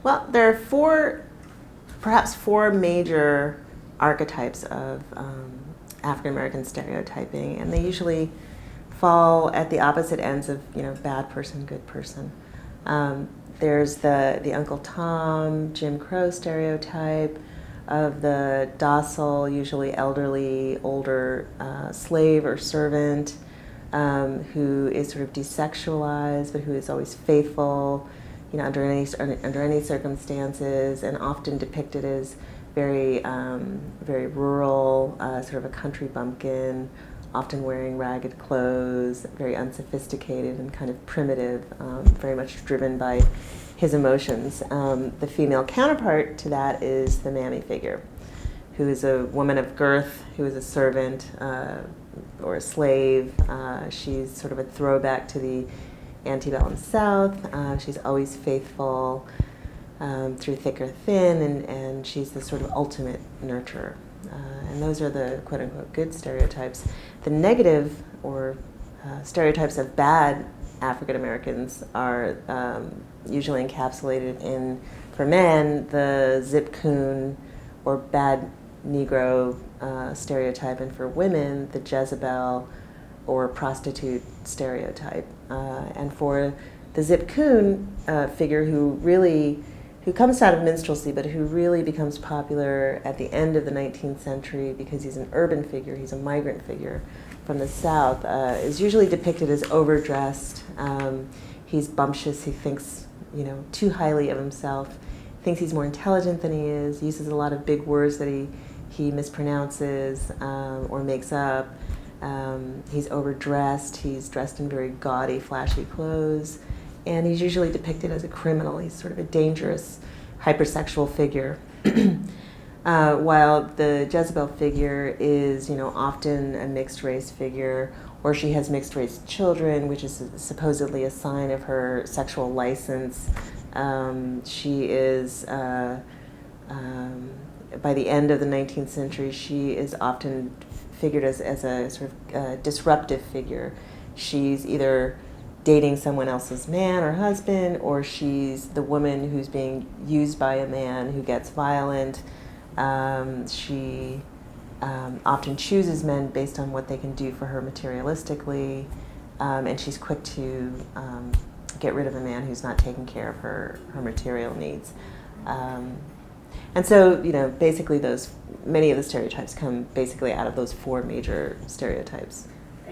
Well, there are perhaps four major archetypes of African American stereotyping, and they usually fall at the opposite ends of bad person, good person. There's the Uncle Tom, Jim Crow stereotype of the docile, usually elderly, older slave or servant who is sort of desexualized, but who is always faithful, under any circumstances, and often depicted as very rural, sort of a country bumpkin, often wearing ragged clothes, very unsophisticated and kind of primitive, very much driven by his emotions. The female counterpart to that is the Mammy figure, who is a woman of girth, who is a servant or a slave. She's sort of a throwback to the antebellum South. She's always faithful through thick or thin, and she's the sort of ultimate nurturer. And those are the quote-unquote good stereotypes. The negative or stereotypes of bad African Americans are usually encapsulated in, for men, the zip coon or bad Negro stereotype, and for women, the Jezebel or prostitute stereotype. And for the zip coon figure who comes out of minstrelsy, but who really becomes popular at the end of the 19th century because he's an urban figure, he's a migrant figure from the South, is usually depicted as overdressed. He's bumptious, he thinks too highly of himself, thinks he's more intelligent than he is, uses a lot of big words that he mispronounces or makes up. He's overdressed, he's dressed in very gaudy, flashy clothes, and he's usually depicted as a criminal. He's sort of a dangerous, hypersexual figure. While the Jezebel figure is, often a mixed race figure, or she has mixed race children, which is supposedly a sign of her sexual license. She is, by the end of the 19th century, she is often figured as a sort of disruptive figure. She's either dating someone else's man or husband, or she's the woman who's being used by a man who gets violent. She often chooses men based on what they can do for her materialistically, and she's quick to get rid of a man who's not taking care of her material needs. And so, basically many of the stereotypes come basically out of those four major stereotypes.